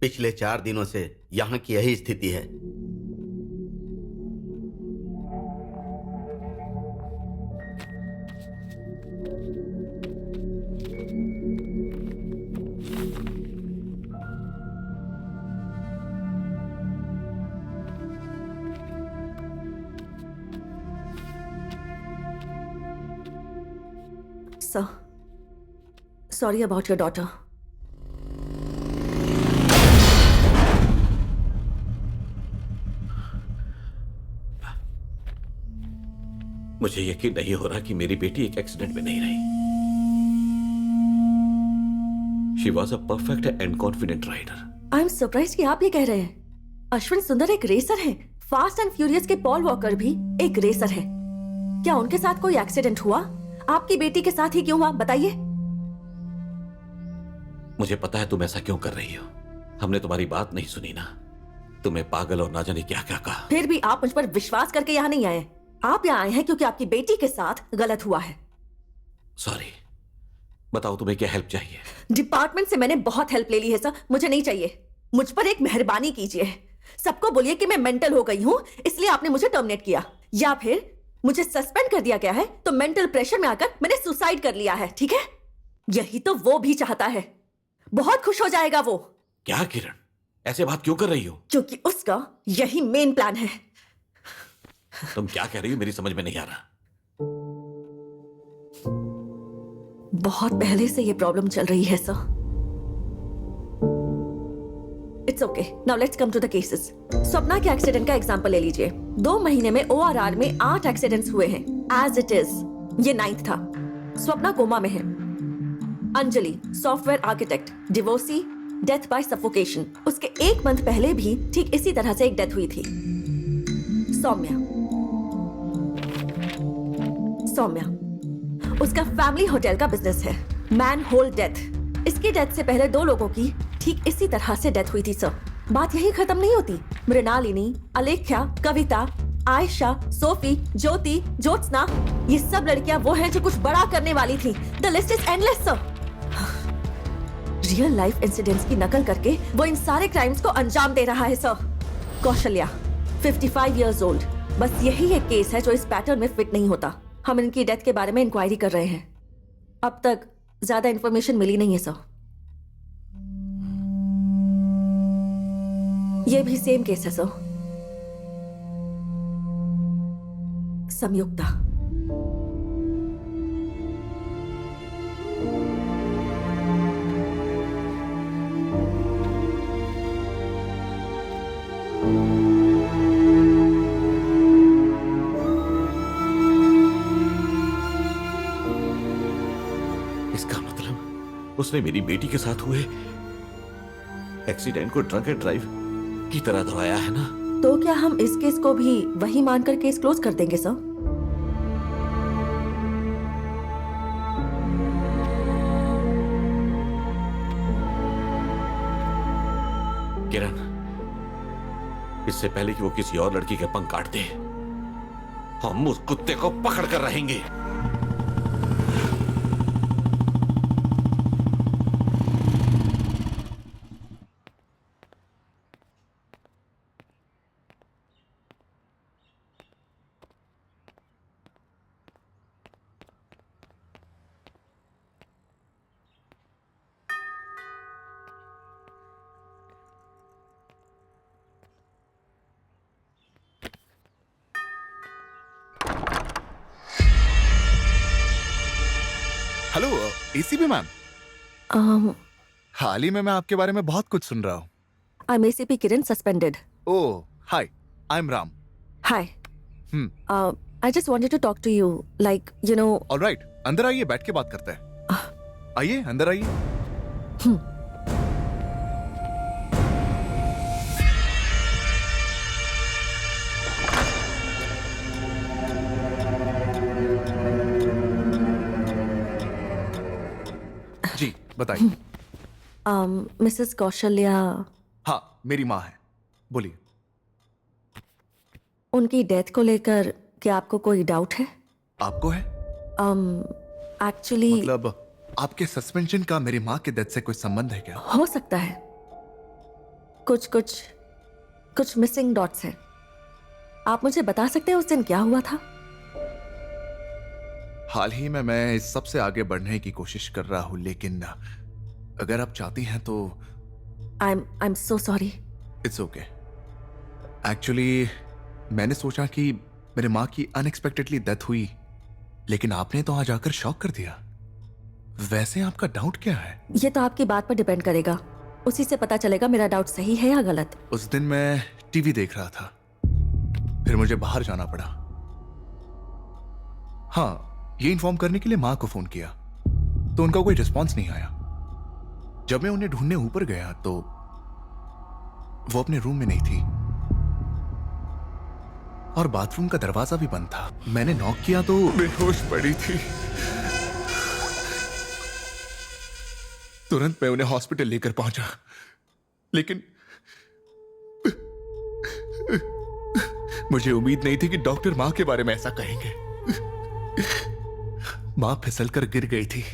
पिछले 4 दिनों से यहाँ की यही स्थिति है। Sir, sorry about your daughter. मुझे यकीन नहीं हो रहा कि मेरी बेटी एक एक्सीडेंट में नहीं रही। She was a perfect and confident rider. I am surprise कि आप ये कह रहे हैं। अश्विन सुंदर एक रेसर है। फास्ट एंड फ्यूरियस के पॉल वॉकर भी एक रेसर है। क्या उनके साथ कोई एक्सीडेंट हुआ? आपकी बेटी के साथ ही क्यों हुआ, बताइए। मुझे पता है तुम ऐसा क्यों कर रही हो। हमने तुम्हारी बात नहीं सुनी ना। तुम्हें पागल और ना जाने क्या क्या कहा। फिर भी आप मुझ पर विश्वास करके यहाँ नहीं आए। आप यहाँ आए हैं क्योंकि आपकी बेटी के साथ गलत हुआ है। सॉरी, बताओ तुम्हें क्या हेल्प चाहिए। डिपार्टमेंट से मैंने बहुत हेल्प ले ली है सर, मुझे नहीं चाहिए। मुझ पर एक मेहरबानी कीजिए। सबको बोलिए कि मैं मेंटल हो गई हूँ, इसलिए आपने मुझे टर्मिनेट किया, या फिर मुझे सस्पेंड कर दिया गया है तो मेंटल प्रेशर में आकर मैंने सुसाइड कर लिया है। ठीक है, यही तो वो भी चाहता है। बहुत खुश हो जाएगा वो। क्या किरण, ऐसे बात क्यों कर रही हो? क्योंकि उसका यही मेन प्लान है। तुम क्या कह रही हो, मेरी समझ में नहीं आ रहा। बहुत पहले से ये प्रॉब्लम चल रही है sir. It's okay, now let's come to the cases. Swapna के एक्सीडेंट का एग्जांपल ले लीजिए। 2 महीने में ORR में 8 एक्सीडेंट्स हुए हैं। एज इट इज ये 9th था। स्वप्ना कोमा में है। Anjali software architect, divorcee, death by suffocation. उसके 1 मंथ पहले भी ठीक इसी तरह से एक डेथ हुई थी। सौम्या, उसका फैमिली होटल का बिजनेस है। Manhole death. इसकी डेथ से पहले 2 लोगों की ठीक इसी तरह से डेथ हुई थी सर। बात यही खत्म नहीं होती। मृणालिनी, अलेख्या, कविता, आयशा, सोफी, ज्योति, ज्योत्सना, ये सब लड़कियां वो हैं जो कुछ बड़ा करने वाली थी। The list is endless sir. Real life incidents की नकल करके वो इन सारे क्राइम्स को अंजाम दे रहा है सर। Kaushalya 55 years old. बस यही एक केस है जो इस पैटर्न में फिट नहीं होता। हम इनकी डेथ के बारे में इंक्वायरी कर रहे हैं। अब तक ज्यादा इंफॉर्मेशन मिली नहीं है सर। ये भी सेम केस है सर। संयुक्ता। इसका मतलब उसने मेरी बेटी के साथ हुए एक्सीडेंट को ड्रंक एंड ड्राइव की तरह दोहराया है ना। तो क्या हम इस केस को भी वही मानकर केस क्लोज कर देंगे सर? किरण, इससे पहले कि वो किसी और लड़की के पंख काट दे, हम उस कुत्ते को पकड़ कर रहेंगे। Hello ACP ma'am. हाल ही में मैं आपके बारे में बहुत कुछ सुन रहा हूँ। I am ACP Kiran, suspended. Oh hi, I am Ram. Hi. I just wanted to talk to you, like you know. Alright, अंदर आइए, बैठ के बात करते हैं। आइए अंदर आइए। जी बताइए। मिसेस कौशल्या, हाँ मेरी माँ है, बोलिए। उनकी डेथ को लेकर क्या आपको कोई डाउट है? आपको है? एक्चुअली मतलब आपके सस्पेंशन का मेरी माँ की डेथ से कोई संबंध है क्या? हो सकता है। कुछ कुछ कुछ मिसिंग डॉट्स हैं। आप मुझे बता सकते हैं उस दिन क्या हुआ था? हाल ही में मैं इस सब से आगे बढ़ने की कोशिश कर रहा हूं, लेकिन अगर आप चाहती हैं तो I am so sorry. It's okay. Actually मैंने सोचा कि मेरे माँ की अनएक्सपेक्टेडली डेथ हुई, लेकिन आपने तो आज आकर शॉक कर दिया। वैसे आपका डाउट क्या है? ये तो आपकी बात पर डिपेंड करेगा, उसी से पता चलेगा मेरा डाउट सही है या गलत। उस दिन मैं टीवी देख रहा था, फिर मुझे बाहर जाना पड़ा। हाँ, ये इन्फॉर्म करने के लिए माँ को फोन किया तो उनका कोई रिस्पॉन्स नहीं आया। जब मैं उन्हें ढूंढने ऊपर गया तो वो अपने रूम में नहीं थी और बाथरूम का दरवाजा भी बंद था। मैंने नॉक किया तो बेहोश पड़ी थी। तुरंत मैं उन्हें हॉस्पिटल लेकर पहुंचा, लेकिन मुझे उम्मीद नहीं थी कि डॉक्टर मां के बारे में ऐसा कहेंगे। मां फिसलकर गिर गई थी।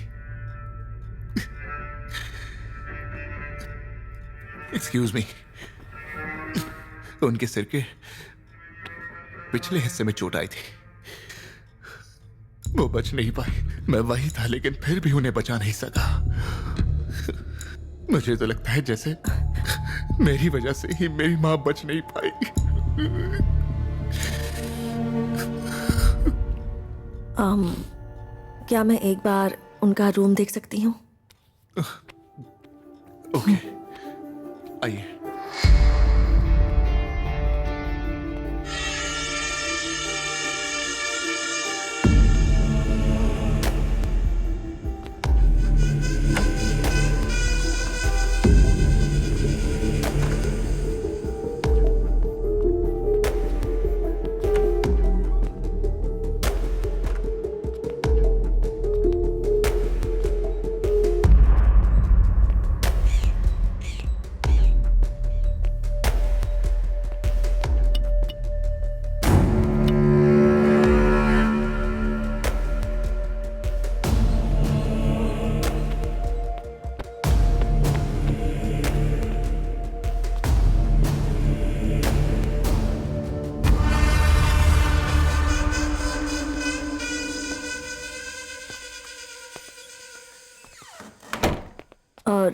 Excuse me. उनके सिर के पिछले हिस्से में चोट आई थी, वो बच नहीं पाई। मैं वही था, लेकिन फिर भी उन्हें बचा नहीं सका। मुझे तो लगता है जैसे मेरी वजह से ही मेरी मां बच नहीं पाई। क्या मैं एक बार उनका रूम देख सकती हूँ? ओके, आइए।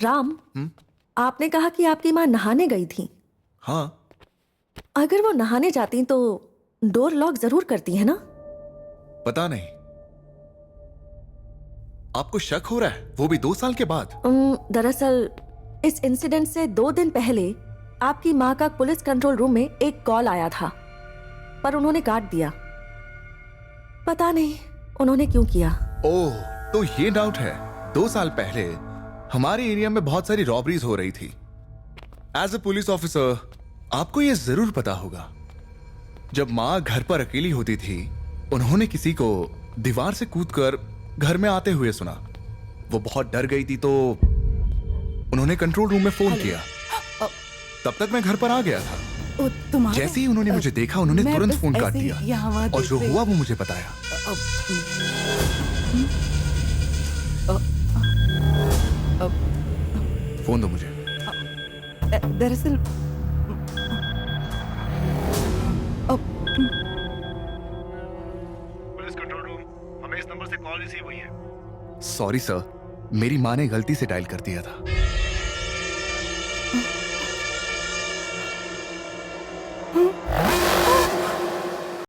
राम, आपने कहा कि आपकी माँ नहाने गई थी। हाँ, अगर वो नहाने जाती तो डोर लॉक जरूर करती है ना? पता नहीं। आपको शक हो रहा है, वो भी 2 साल के बाद? दरअसल इस इंसिडेंट से 2 दिन पहले आपकी माँ का पुलिस कंट्रोल रूम में एक कॉल आया था, पर उन्होंने काट दिया। पता नहीं उन्होंने क्यों किया। ओह, तो ये डाउट है। 2 साल पहले हमारे एरिया में बहुत सारी रॉबरीज हो रही थी। एज अ पुलिस ऑफिसर आपको ये जरूर पता होगा, जब माँ घर पर अकेली होती थी, उन्होंने किसी को दीवार से कूदकर घर में आते हुए सुना। वो बहुत डर गई थी तो उन्होंने कंट्रोल रूम में फोन किया। तब तक मैं घर पर आ गया था। जैसे ही उन्होंने मुझे देखा, उन्होंने तुरंत फोन काट दिया और जो हुआ वो मुझे बताया। फोन दो मुझे। दरअसल पुलिस कंट्रोल रूम, हमें इस नंबर से कॉल रिसीव हुई है। सॉरी सर, मेरी माँ ने गलती से डायल कर दिया था।